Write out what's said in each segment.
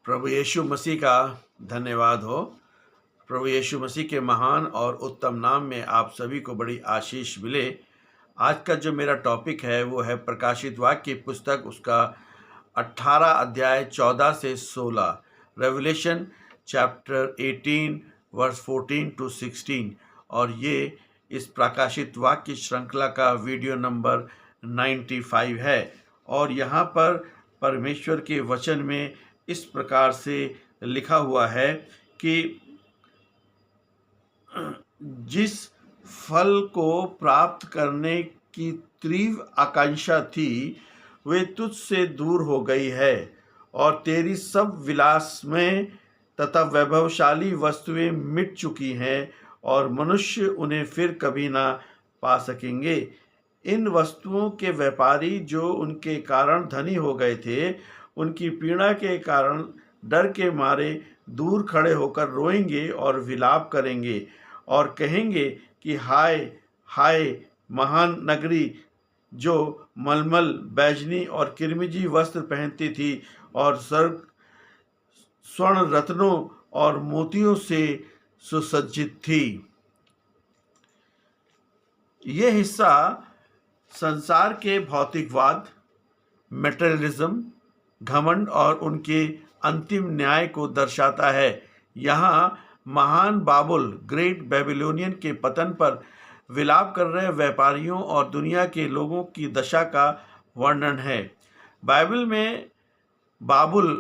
प्रभु यीशु मसीह का धन्यवाद हो। प्रभु यीशु मसीह के महान और उत्तम नाम में आप सभी को बड़ी आशीष मिले। आज का जो मेरा टॉपिक है वो है प्रकाशित वाक्य की पुस्तक, उसका 18 अध्याय 14 से 16, रेवलेशन चैप्टर 18 वर्स 14 टू 16। और ये इस प्रकाशित वाक्य श्रृंखला का वीडियो नंबर 95 है। और यहाँ पर परमेश्वर के वचन में इस प्रकार से लिखा हुआ है कि जिस फल को प्राप्त करने की तीव्र आकांक्षा थी वे तुझसे दूर हो गई है, और तेरी सब विलासमय तथा वैभवशाली वस्तुएं मिट चुकी हैं, और मनुष्य उन्हें फिर कभी ना पा सकेंगे। इन वस्तुओं के व्यापारी जो उनके कारण धनी हो गए थे, उनकी पीड़ा के कारण डर के मारे दूर खड़े होकर रोएंगे और विलाप करेंगे और कहेंगे कि हाय हाय महान नगरी, जो मलमल, बैजनी और किरमिजी वस्त्र पहनती थी और स्वर्ण रत्नों और मोतियों से सुसज्जित थी। ये हिस्सा संसार के भौतिकवाद, मटेरियलिज्म, घमंड और उनके अंतिम न्याय को दर्शाता है। यहाँ महान बाबुल, ग्रेट बेबीलोनियन के पतन पर विलाप कर रहे व्यापारियों और दुनिया के लोगों की दशा का वर्णन है। बाइबल में बाबुल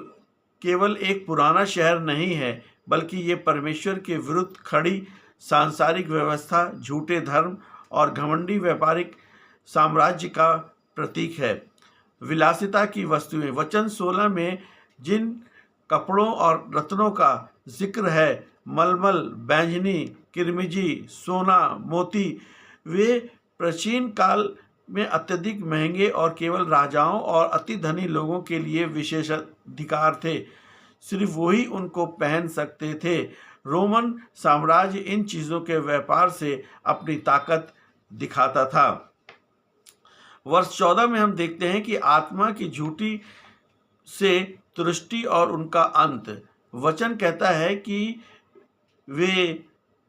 केवल एक पुराना शहर नहीं है, बल्कि ये परमेश्वर के विरुद्ध खड़ी सांसारिक व्यवस्था, झूठे धर्म और घमंडी व्यापारिक साम्राज्य का प्रतीक है। विलासिता की वस्तुएं। वचन 16 में जिन कपड़ों और रत्नों का जिक्र है, मलमल, बैंजनी, किरमिजी, सोना, मोती, वे प्राचीन काल में अत्यधिक महंगे और केवल राजाओं और अति धनी लोगों के लिए विशेषाधिकार थे। सिर्फ वही उनको पहन सकते थे। रोमन साम्राज्य इन चीज़ों के व्यापार से अपनी ताकत दिखाता था। वर्ष 14 में हम देखते हैं कि आत्मा की झूठी से तुष्टि और उनका अंत। वचन कहता है कि वे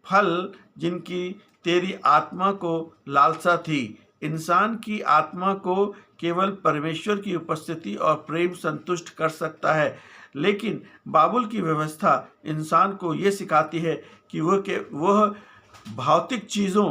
फल जिनकी तेरी आत्मा को लालसा थी। इंसान की आत्मा को केवल परमेश्वर की उपस्थिति और प्रेम संतुष्ट कर सकता है, लेकिन बाबुल की व्यवस्था इंसान को ये सिखाती है कि वह भौतिक चीज़ों,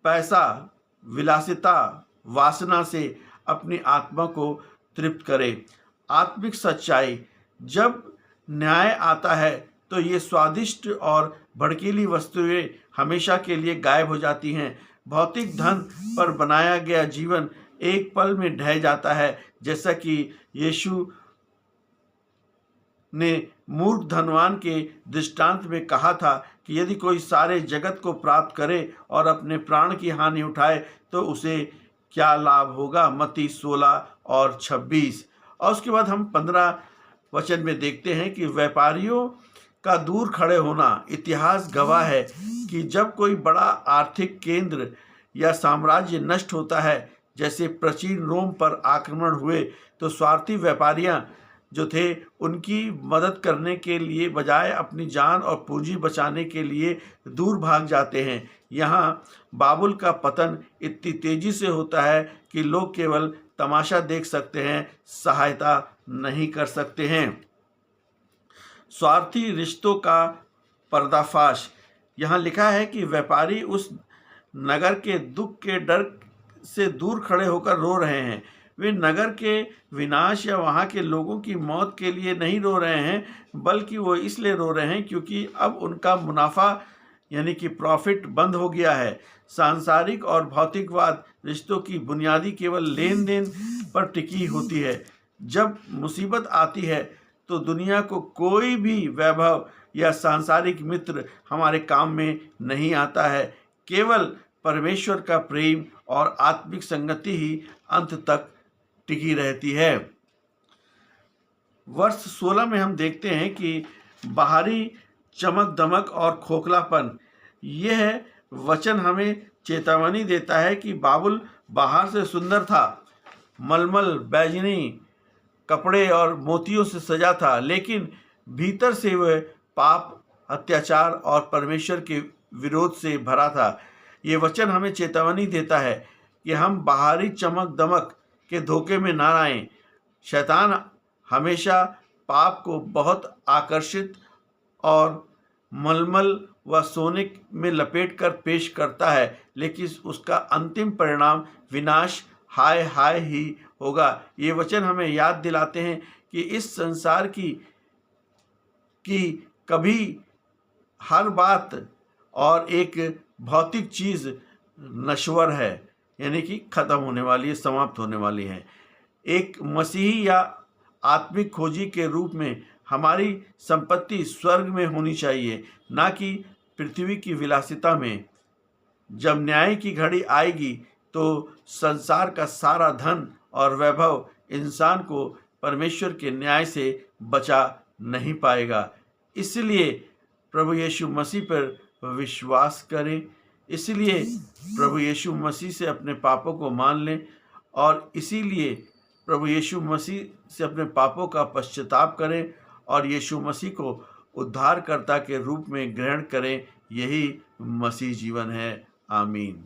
पैसा, विलासिता, वासना से अपनी आत्मा को तृप्त करे। आत्मिक सच्चाई। जब न्याय आता है तो ये स्वादिष्ट और भड़कीली वस्तुएं हमेशा के लिए गायब हो जाती हैं। भौतिक धन पर बनाया गया जीवन एक पल में ढह जाता है, जैसा कि यीशु ने मूर्ख धनवान के दृष्टांत में कहा था कि यदि कोई सारे जगत को प्राप्त करे और अपने प्राण की हानि उठाए तो उसे क्या लाभ होगा। मत्ती 16 और 26। और उसके बाद हम 15 वचन में देखते हैं कि व्यापारियों का दूर खड़े होना। इतिहास गवाह है कि जब कोई बड़ा आर्थिक केंद्र या साम्राज्य नष्ट होता है, जैसे प्राचीन रोम पर आक्रमण हुए, तो स्वार्थी व्यापारियां जो थे उनकी मदद करने के लिए बजाय अपनी जान और पूंजी बचाने के लिए दूर भाग जाते हैं। यहाँ बाबुल का पतन इतनी तेजी से होता है कि लोग केवल तमाशा देख सकते हैं, सहायता नहीं कर सकते हैं। स्वार्थी रिश्तों का पर्दाफाश। यहाँ लिखा है कि व्यापारी उस नगर के दुख के डर से दूर खड़े होकर रो रहे हैं। वे नगर के विनाश या वहाँ के लोगों की मौत के लिए नहीं रो रहे हैं, बल्कि वो इसलिए रो रहे हैं क्योंकि अब उनका मुनाफा यानी कि प्रॉफिट बंद हो गया है। सांसारिक और भौतिकवाद रिश्तों की बुनियादी केवल लेन देन पर टिकी होती है। जब मुसीबत आती है तो दुनिया को कोई भी वैभव या सांसारिक मित्र हमारे काम में नहीं आता है। केवल परमेश्वर का प्रेम और आत्मिक संगति ही अंत तक टिकी रहती है। वर्ष 16 में हम देखते हैं कि बाहरी चमक दमक और खोखलापन। यह वचन हमें चेतावनी देता है कि बाबुल बाहर से सुंदर था, मलमल, बैजनी कपड़े और मोतियों से सजा था, लेकिन भीतर से वह पाप, अत्याचार और परमेश्वर के विरोध से भरा था। ये वचन हमें चेतावनी देता है कि हम बाहरी चमक दमक के धोखे में ना आएं। शैतान हमेशा पाप को बहुत आकर्षित और मलमल व सोने में लपेट कर पेश करता है, लेकिन उसका अंतिम परिणाम विनाश, हाय हाय ही होगा। ये वचन हमें याद दिलाते हैं कि इस संसार की कभी हर बात और एक भौतिक चीज़ नश्वर है, यानी कि खत्म होने वाली है, समाप्त होने वाली है। एक मसीही या आत्मिक खोजी के रूप में हमारी संपत्ति स्वर्ग में होनी चाहिए, ना कि पृथ्वी की विलासिता में। जब न्याय की घड़ी आएगी तो संसार का सारा धन और वैभव इंसान को परमेश्वर के न्याय से बचा नहीं पाएगा। इसलिए प्रभु यीशु मसीह पर विश्वास करें, इसलिए प्रभु यीशु मसीह से अपने पापों को मान लें और इसीलिए प्रभु यीशु मसीह से अपने पापों का पश्चाताप करें और यीशु मसीह को उद्धारकर्ता के रूप में ग्रहण करें। यही मसीह जीवन है। आमीन।